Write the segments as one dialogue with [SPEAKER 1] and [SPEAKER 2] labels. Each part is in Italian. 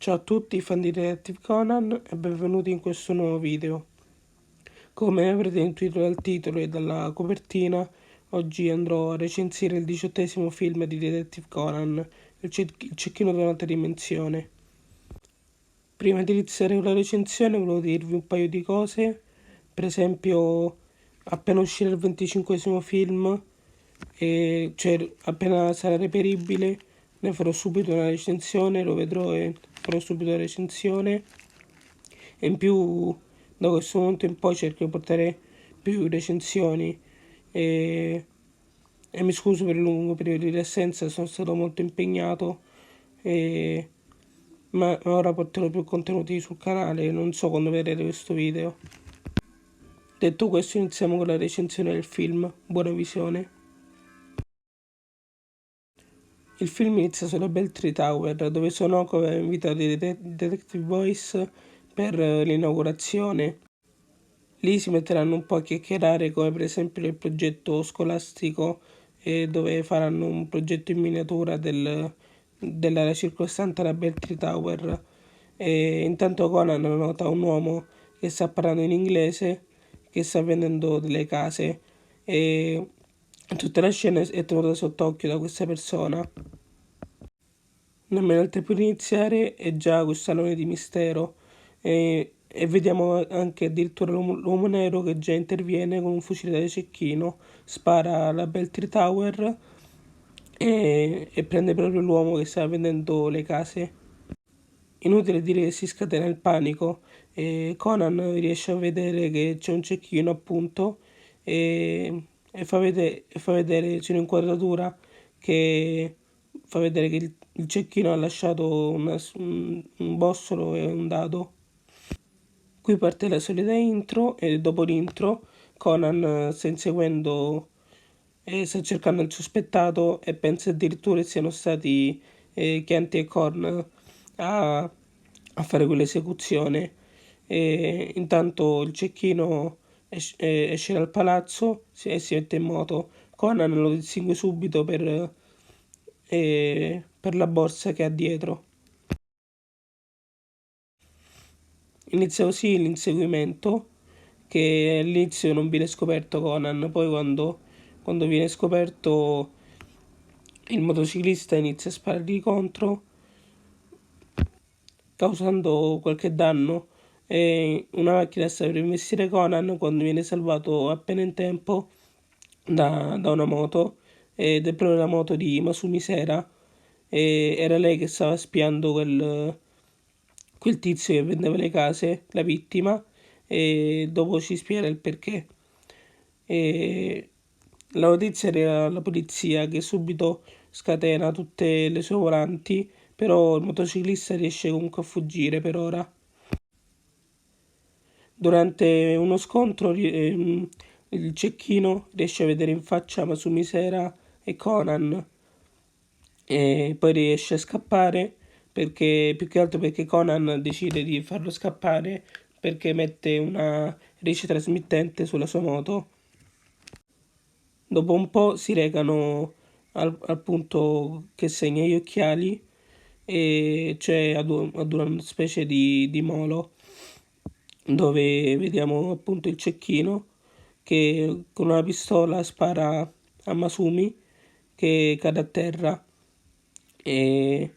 [SPEAKER 1] Ciao a tutti fan di Detective Conan e benvenuti in questo nuovo video. Come avrete intuito dal titolo e dalla copertina, oggi andrò a recensire il 18° film di Detective Conan, il cecchino dell'altra dimensione. Prima di iniziare con la recensione volevo dirvi un paio di cose, per esempio appena uscirà il 25° film, cioè appena sarà reperibile, ne farò subito una recensione, lo vedrò e farò subito la recensione. E in più da questo momento in poi cerco di portare più recensioni e, e mi scuso per il lungo periodo di assenza, sono stato molto impegnato, e, ma ora porterò più contenuti sul canale, non so quando vedrete questo video. Detto questo, iniziamo con la recensione del film. Buona visione. Il film inizia sulla Beltry Tower, dove Sonoko aveva invitato i Detective Boys per l'inaugurazione. Lì si metteranno un po' a chiacchierare, come per esempio del progetto scolastico, dove faranno un progetto in miniatura dell'area circostante la Beltry Tower. E intanto Conan nota un uomo che sta parlando in inglese, che sta vendendo delle case, e tutta la scena è tenuta sott'occhio da questa persona. Nemmeno il tempo di iniziare è già questo salone di mistero, e vediamo anche addirittura l'uomo nero che già interviene con un fucile da cecchino, spara alla Beltry Tower e prende proprio l'uomo che stava vendendo le case. Inutile dire che si scatena il panico e Conan riesce a vedere che c'è un cecchino, appunto, fa vedere, c'è un'inquadratura che fa vedere che il cecchino ha lasciato un bossolo e un dado. Qui parte la solita intro e dopo l'intro Conan sta inseguendo e sta cercando il sospettato e pensa addirittura che siano stati Chianti e Korn a fare quell'esecuzione. E intanto il cecchino esce dal palazzo e si mette in moto. Conan lo distingue subito per la borsa che ha dietro. Inizia così l'inseguimento, che all'inizio non viene scoperto Conan, poi quando viene scoperto il motociclista inizia a sparargli contro, causando qualche danno, e una macchina sta per investire Conan quando viene salvato appena in tempo da una moto, ed è proprio la moto di Masumi Sera, e era lei che stava spiando quel tizio che vendeva le case, la vittima, e dopo ci spiega il perché. E la notizia arriva alla polizia, che subito scatena tutte le sue volanti, però il motociclista riesce comunque a fuggire per ora. Durante uno scontro il cecchino riesce a vedere in faccia Masumi Sera e Conan, e poi riesce a scappare, perché più che altro perché Conan decide di farlo scappare perché mette una ricetta trasmittente sulla sua moto. Dopo un po' si recano al punto che segna gli occhiali, e c'è ad una specie di molo dove vediamo appunto il cecchino che con una pistola spara a Masumi, che cade a terra, e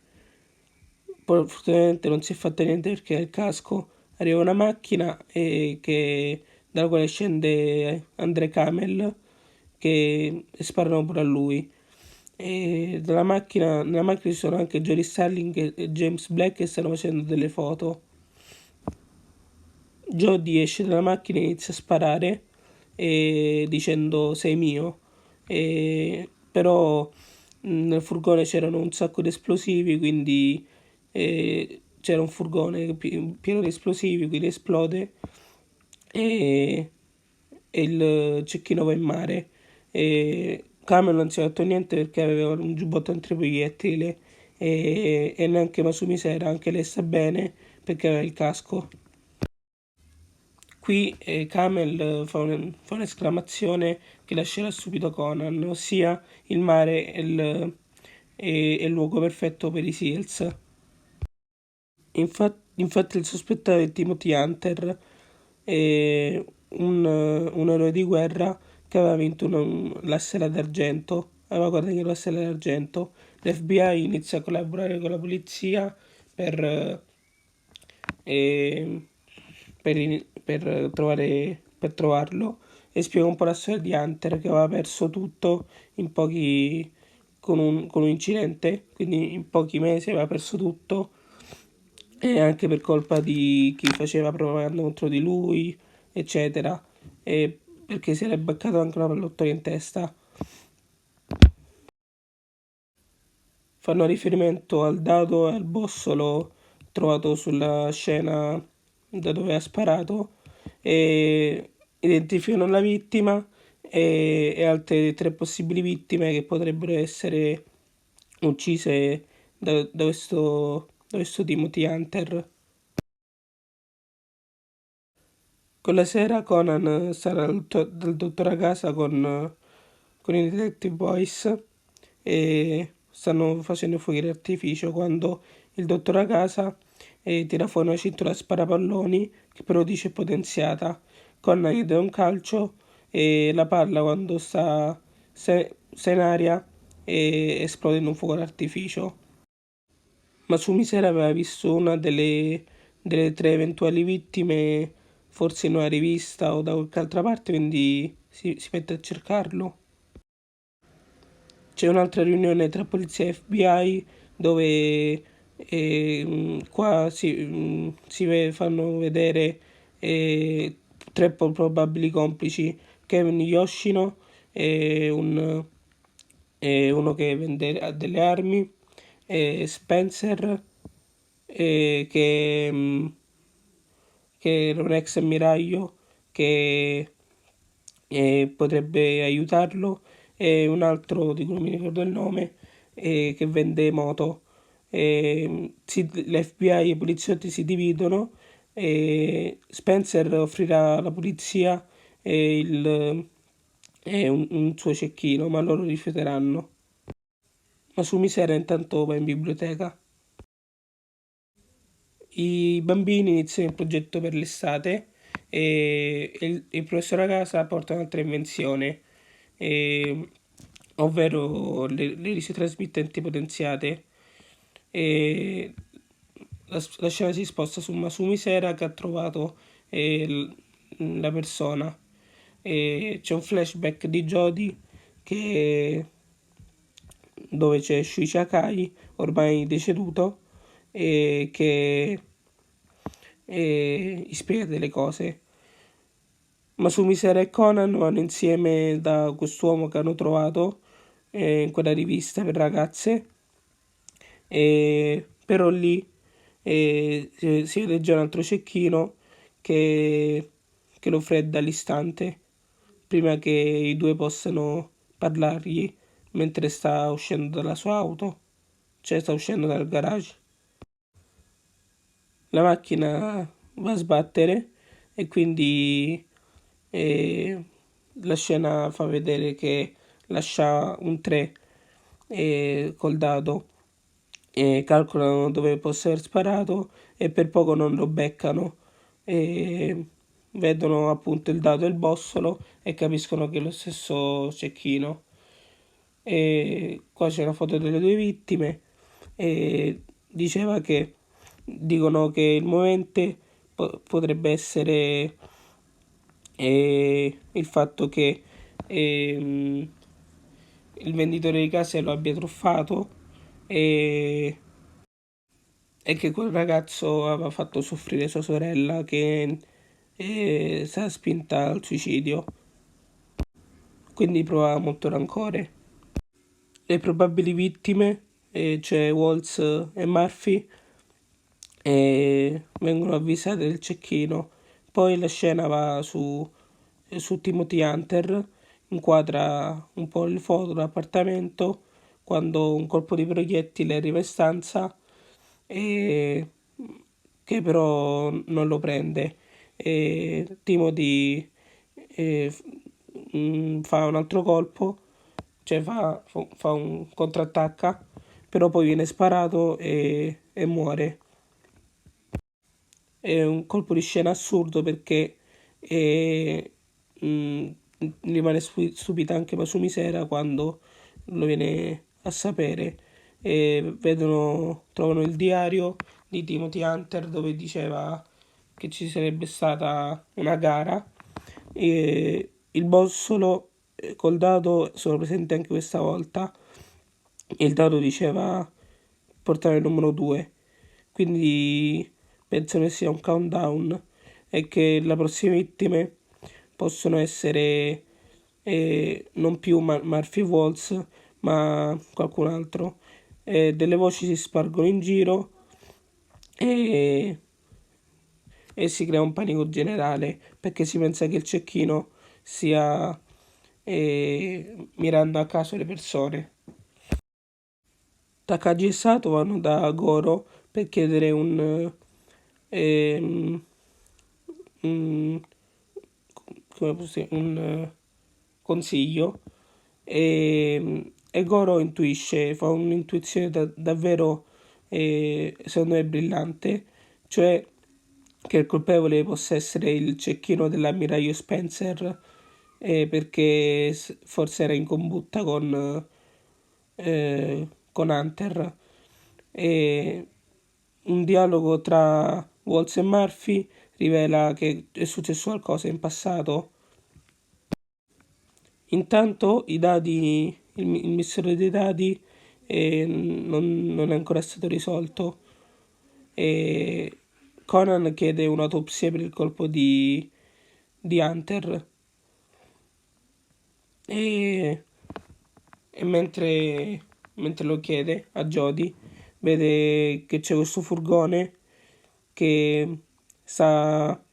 [SPEAKER 1] poi fortunatamente non si è fatto niente perché nel casco arriva una macchina dalla quale scende Andre Camel, che sparano pure a lui. E nella macchina ci sono anche Jory Starling e James Black che stanno facendo delle foto. Jody esce dalla macchina e inizia a sparare, dicendo sei mio, però nel furgone c'erano un sacco di esplosivi, quindi c'era un furgone pieno di esplosivi, quindi esplode, e, e il cecchino va in mare. E Camel non si è fatto niente perché aveva un giubbotto antiproiettile, e neanche Masumi Sera, anche lei sta bene perché aveva il casco. Qui Camel fa un'esclamazione che lascerà subito Conan, ossia il mare è il luogo perfetto per i Seals. Infatti il sospettato è Timothy Hunter, un eroe di guerra che aveva vinto la Stella d'Argento, aveva guadagnato la Stella d'Argento. L'FBI inizia a collaborare con la polizia per, eh, per trovarlo, e spiega un po' la storia di Hunter, che aveva perso tutto in pochi, con un incidente, quindi in pochi mesi aveva perso tutto, e anche per colpa di chi faceva propaganda contro di lui, eccetera, e perché si era beccato anche una pallottola in testa. Fanno riferimento al dado e al bossolo trovato sulla scena da dove ha sparato, e identificano la vittima e altre tre possibili vittime che potrebbero essere uccise da questo Timothy Hunter. Quella sera Conan sarà dal dottor a casa con i Detective Boys, e stanno facendo fuochi d'artificio quando il dottor a casa tira fuori una cintura a sparapalloni che però dice potenziata. Conan gli dà un calcio e la palla, quando sta in aria, esplode in un fuoco d'artificio. Ma su Misera aveva visto una delle tre eventuali vittime, forse in una rivista o da qualche altra parte, quindi si mette a cercarlo. C'è un'altra riunione tra polizia e FBI dove qua fanno vedere tre probabili complici: Kevin Yoshino, e uno che vende delle armi, e Spencer, che era un ex ammiraglio che potrebbe aiutarlo, e un altro di cui non mi ricordo il nome, che vende moto. L'FBI e i poliziotti si dividono, e Spencer offrirà alla polizia un suo cecchino, ma loro rifiuteranno. Ma su Misera intanto va in biblioteca. I bambini iniziano il progetto per l'estate, e il professore a casa porta un'altra invenzione, eh, ovvero le risi trasmittenti potenziate. E la scena si sposta su Masumi Sera, che ha trovato la persona. E c'è un flashback di Jody che, dove c'è Shuichi Akai, ormai deceduto, e che gli spiega delle cose. Masumi Sera e Conan vanno insieme da quest'uomo che hanno trovato in quella rivista per ragazze, e però lì si vede già un altro cecchino che lo fredda all'istante, prima che i due possano parlargli mentre sta uscendo dalla sua auto, cioè sta uscendo dal garage. La macchina va a sbattere, e quindi eh, la scena fa vedere che lascia un 3 col dado, e calcolano dove possa aver sparato, e per poco non lo beccano, e vedono appunto il dado e il bossolo e capiscono che è lo stesso cecchino. E qua c'è una foto delle due vittime, e diceva che dicono che il movente potrebbe essere il fatto che ehm, il venditore di case lo abbia truffato, e, e che quel ragazzo aveva fatto soffrire sua sorella, che sarà spinta al suicidio, quindi prova molto rancore. Le probabili vittime, cioè Waltz e Murphy, vengono avvisate del cecchino. Poi la scena va su Timothy Hunter, inquadra un po' le foto dell'appartamento quando un colpo di proiettile arriva in stanza, e che però non lo prende. E Timothy fa un altro colpo, cioè fa un contrattacca, però poi viene sparato e muore. è un colpo di scena assurdo perché eh, mh, rimane stupita anche Masumi Sera quando lo viene a sapere e trovano il diario di Timothy Hunter dove diceva che ci sarebbe stata una gara e il bossolo col dado sono presente anche questa volta e il dado diceva portare il numero 2, quindi penso che sia un countdown e che le prossime vittime possono essere non più Murphy Waltz ma qualcun altro. Delle voci si spargono in giro e, e si crea un panico generale perché si pensa che il cecchino stia mirando a caso le persone. Takagi e Sato vanno da Goro per chiedere ehm, un, come posso dire, un consiglio e Goro intuisce, fa un'intuizione davvero secondo me brillante, cioè che il colpevole possa essere il cecchino dell'ammiraglio Spencer perché forse era in combutta con Hunter e un dialogo tra Waltz e Murphy rivela che è successo qualcosa in passato. Intanto il mistero dei dadi non è ancora stato risolto e Conan chiede un'autopsia per il colpo di Hunter e, e mentre lo chiede a Jody vede che c'è questo furgone che sta,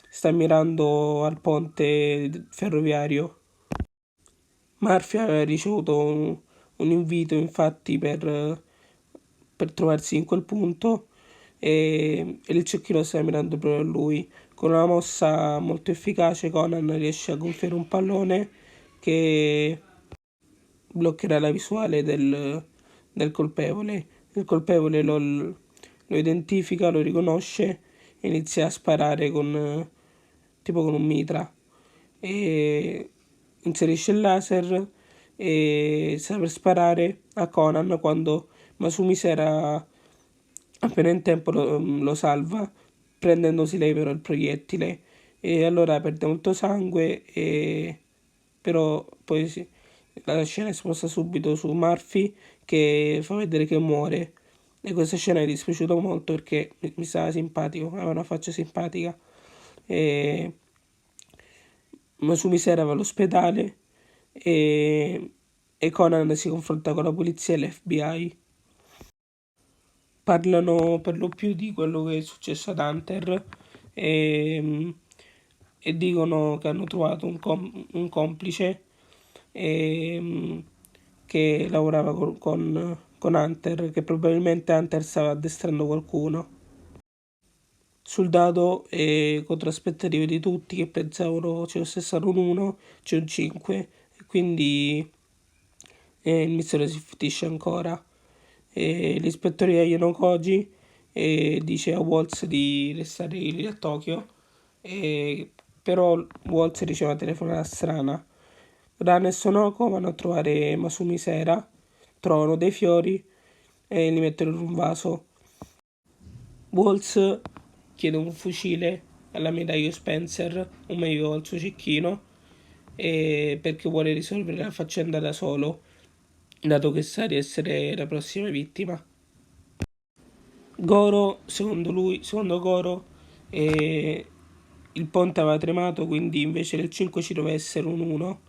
[SPEAKER 1] sta mirando al ponte ferroviario. Murphy aveva ricevuto un invito infatti per trovarsi in quel punto e il cecchino stava mirando proprio a lui. Con una mossa molto efficace Conan riesce a gonfiare un pallone che bloccherà la visuale del colpevole. Il colpevole lo identifica, lo riconosce e inizia a sparare tipo con un mitra. E inserisce il laser e sta per sparare a Conan quando Masumi Sera appena in tempo lo salva prendendosi lei però il proiettile e allora perde molto sangue però poi la scena è sposta subito su Murphy che fa vedere che muore e questa scena mi è dispiaciuta molto perché mi stava simpatico, aveva una faccia simpatica e Masumi Sera va all'ospedale e, e Conan si confronta con la polizia e l'FBI. Parlano per lo più di quello che è successo ad Hunter e, e dicono che hanno trovato un complice e, che lavorava con Hunter, che probabilmente Hunter stava addestrando qualcuno. Sul dado, contro aspettative di tutti che pensavano ci fosse stato un 1, c'è un 5 e quindi il mistero si infittisce ancora. L'ispettore Ayano Koji dice a Waltz di restare lì a Tokyo, però Waltz riceve una telefonata strana. Ran e Sonoko vanno a trovare Masumi Sera, trovano dei fiori e li mettono in un vaso. Waltz chiede un fucile alla medaglia Spencer, o meglio al suo cecchino, perché vuole risolvere la faccenda da solo, dato che sa di essere la prossima vittima. Goro, secondo Goro, il ponte aveva tremato, quindi invece del 5 ci doveva essere un 1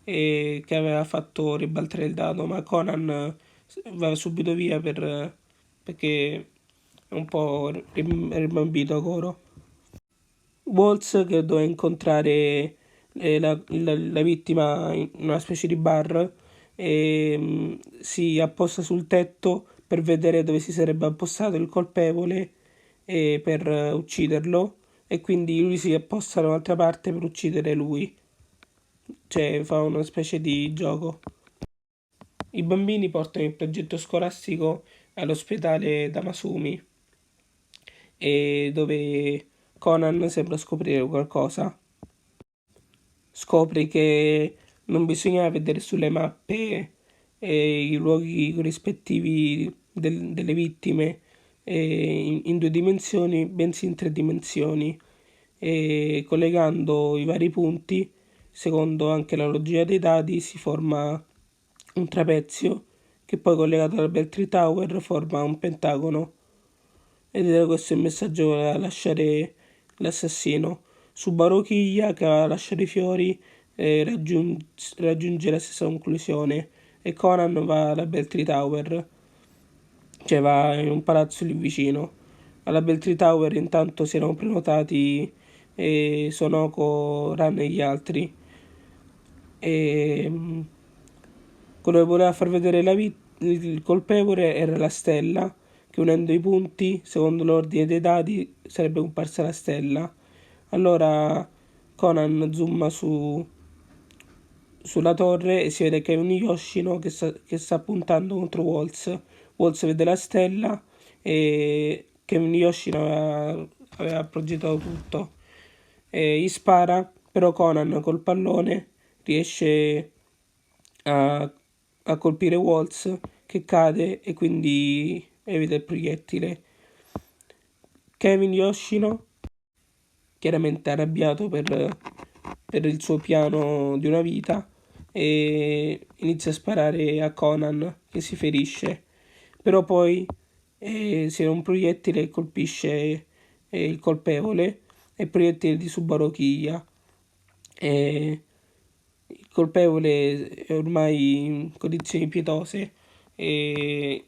[SPEAKER 1] che aveva fatto ribaltare il dado, ma Conan va subito via perché è un po' rimbambito a Goro. Waltz che doveva incontrare la vittima in una specie di bar si apposta sul tetto per vedere dove si sarebbe appostato il colpevole per ucciderlo e quindi lui si apposta da un'altra parte per uccidere lui, cioè fa una specie di gioco. I bambini portano il progetto scolastico all'ospedale da Masumi e dove Conan sembra scoprire qualcosa. Scopre che non bisogna vedere sulle mappe i luoghi rispettivi delle vittime in due dimensioni, bensì in tre dimensioni, e collegando i vari punti, secondo anche la logica dei dadi, si forma un trapezio che poi collegato al Beltry Tower forma un pentagono. Ed era questo il messaggio che voleva lasciare l'assassino. Su Barochiglia, che aveva lasciato i fiori, raggiunge la stessa conclusione. E Conan va alla Beltry Tower, cioè va in un palazzo lì vicino. Alla Beltry Tower intanto si erano prenotati Sonoko, Ran e gli altri. E quello che voleva far vedere il colpevole era la stella, che unendo i punti, secondo l'ordine dei dati, sarebbe comparsa la stella. Allora Conan zooma sulla torre e si vede che è un Yoshino che sta puntando contro Waltz. Waltz vede la stella e Kevin Yoshino aveva progettato tutto. E gli spara, però Conan col pallone riesce a colpire Waltz, che cade e quindi evita il proiettile. Kevin Yoshino, chiaramente arrabbiato per il suo piano di una vita, e inizia a sparare a Conan, che si ferisce. Però poi si è un proiettile che colpisce il colpevole, e il proiettile di Subarochia. E il colpevole è ormai in condizioni pietose e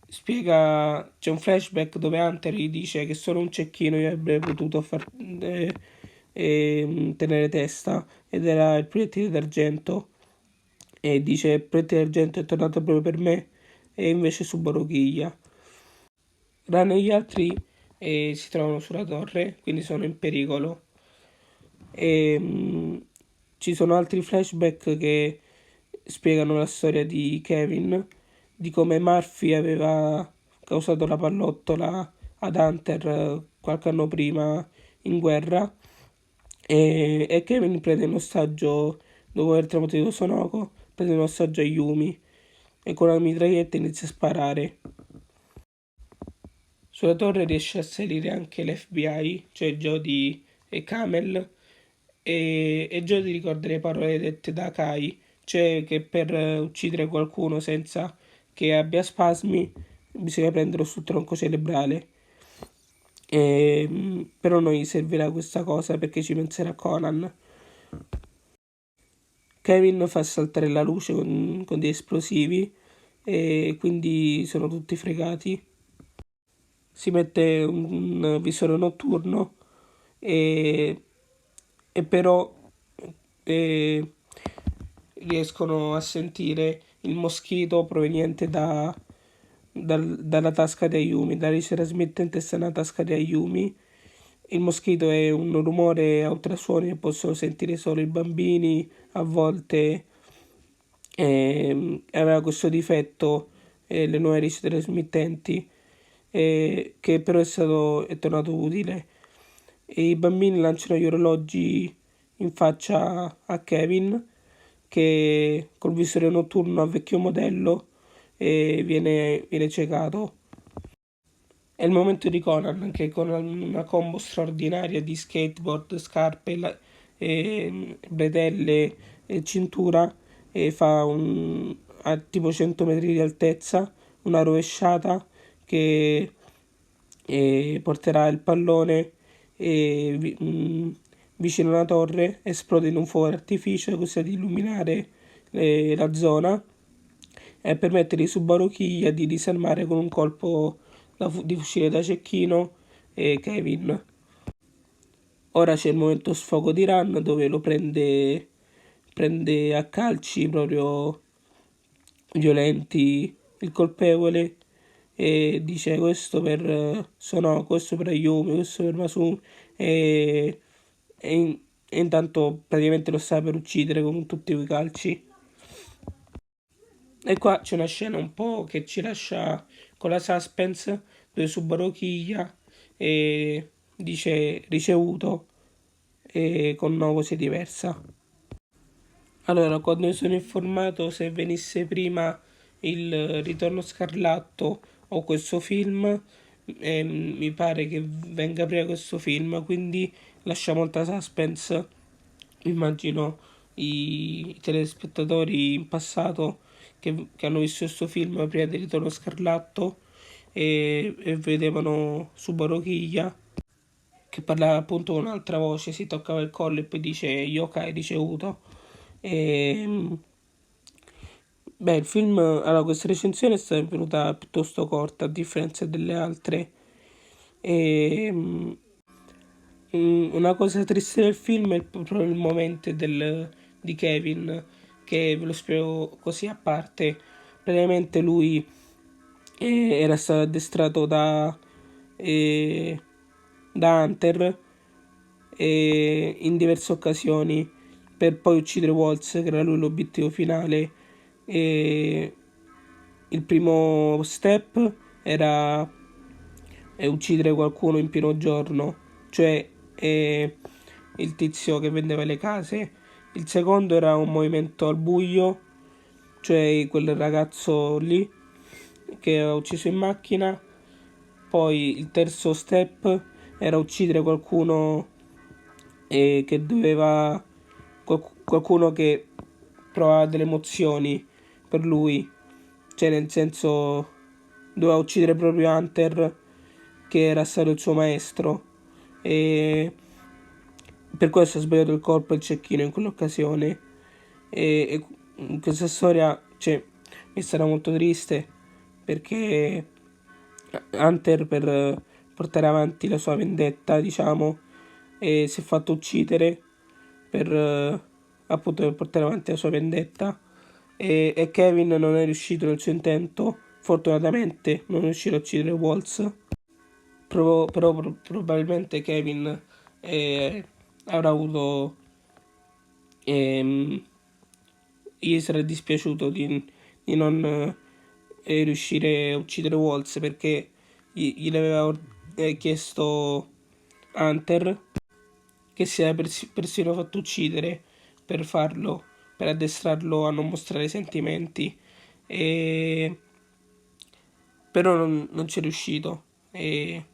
[SPEAKER 1] spiega, c'è un flashback dove Hunter gli dice che solo un cecchino gli avrebbe potuto tenere testa, ed era il proiettile d'argento, e dice il proiettile d'argento è tornato proprio per me, e invece su Barochiglia. Ran e gli altri si trovano sulla torre, quindi sono in pericolo. E ci sono altri flashback che spiegano la storia di Kevin, di come Murphy aveva causato la pallottola ad Hunter qualche anno prima in guerra, e Kevin prende in ostaggio, dopo aver tramutato Sonoko, prende in ostaggio Ayumi e con la mitraglietta inizia a sparare. Sulla torre riesce a salire anche l'FBI, cioè Jody e Camel, e Jody ricorda le parole dette da Kai, cioè che per uccidere qualcuno senza che abbia spasmi bisogna prenderlo sul tronco cerebrale. Però non gli servirà questa cosa perché ci penserà Conan. Kevin fa saltare la luce con degli esplosivi e quindi sono tutti fregati. Si mette un visore notturno e, e però eh, riescono a sentire il moschito proveniente dalla tasca di Ayumi, dalla ritrasmittente esterna tasca di Ayumi. Il moschito è un rumore a ultrasuoni che possono sentire solo i bambini, a volte aveva questo difetto, le nuove ritrasmittenti, che però è tornato utile. E i bambini lanciano gli orologi in faccia a Kevin, che col visore notturno a vecchio modello viene ciecato. È il momento di Conan, che con una combo straordinaria di skateboard, scarpe, bretelle e cintura, a tipo 100 metri di altezza una rovesciata che porterà il pallone vicino alla torre, esplode in un fuoco d'artificio così ad illuminare la zona e permettere ai Subaruchiglia di disarmare con un colpo di fucile da cecchino Kevin. Ora c'è il momento sfogo di Ran dove lo prende a calci proprio violenti il colpevole e dice questo per Sonoko, questo per Ayumi, questo per Masumi, e intanto praticamente lo sta per uccidere con tutti quei calci. E qua c'è una scena un po' che ci lascia con la suspense, dove Subaru Kiya e dice ricevuto e con no voce diversa. Allora, quando mi sono informato se venisse prima il Ritorno Scarlatto o questo film, mi pare che venga prima questo film, quindi lascia molta suspense. Immagino i telespettatori in passato che hanno visto questo film prima del Ritorno Scarlatto e vedevano Subaru Chiglia che parlava appunto con un'altra voce, si toccava il collo e poi dice yokai ricevuto. E, beh, il film, allora questa recensione è stata venuta piuttosto corta a differenza delle altre. E, una cosa triste del film è proprio il momento di Kevin, che ve lo spiego così a parte. Praticamente lui era stato addestrato eh, da Hunter in diverse occasioni per poi uccidere Waltz, che era lui l'obiettivo finale. E il primo step era uccidere qualcuno in pieno giorno, cioè il tizio che vendeva le case. Il secondo era un movimento al buio, cioè quel ragazzo lì che ha ucciso in macchina. Poi il terzo step era uccidere qualcuno che doveva qualcuno che provava delle emozioni per lui, cioè nel senso doveva uccidere proprio Hunter che era stato il suo maestro e per questo ha sbagliato il colpo e il cecchino in quell'occasione e questa storia cioè, mi è stata molto triste perché Hunter per portare avanti la sua vendetta diciamo si è fatto uccidere per appunto per portare avanti la sua vendetta e Kevin non è riuscito nel suo intento fortunatamente non è riuscito a uccidere Waltz probabilmente Kevin avrà avuto ehm, gli sarà dispiaciuto di non riuscire a uccidere Waltz perché gli aveva chiesto Hunter che si era persino fatto uccidere per farlo, per addestrarlo a non mostrare sentimenti e però non c'è riuscito e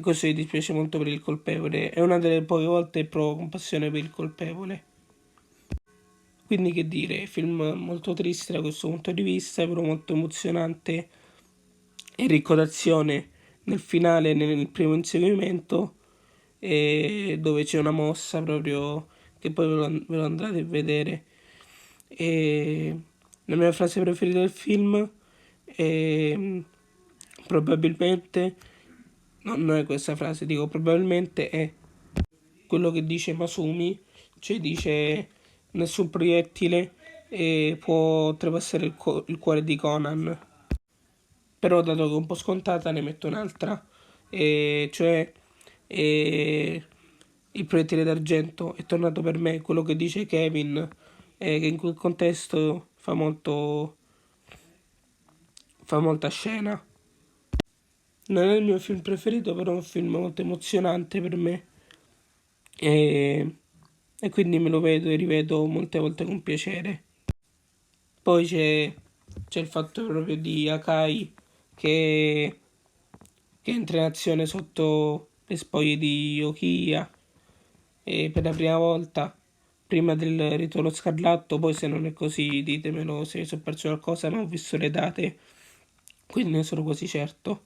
[SPEAKER 1] questo mi dispiace molto per il colpevole. È una delle poche volte che provo compassione per il colpevole. Quindi che dire, film molto triste da questo punto di vista, però molto emozionante e ricco d'azione nel finale, nel primo inseguimento, e dove c'è una mossa proprio che poi ve lo andrete a vedere. E la mia frase preferita del film è probabilmente, no, non è questa frase, dico probabilmente è quello che dice Masumi, cioè dice nessun proiettile può oltrepassare il cuore di Conan. Però dato che è un po' scontata ne metto un'altra, cioè e il proiettile d'argento è tornato per me, quello che dice Kevin, che in quel contesto fa molta scena. Non è il mio film preferito, però è un film molto emozionante per me e, e quindi me lo vedo e rivedo molte volte con piacere. Poi c'è il fatto proprio di Akai che, che entra in azione sotto le spoglie di Okiya e per la prima volta, prima del ritorno scarlatto, poi se non è così ditemelo se mi sono perso qualcosa, ma ho visto le date, quindi ne sono quasi certo.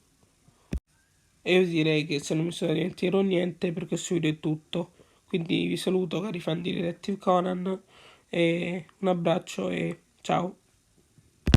[SPEAKER 1] E io direi che se non mi sono dimenticato niente per questo video è tutto. Quindi vi saluto cari fan di Detective Conan e un abbraccio e ciao.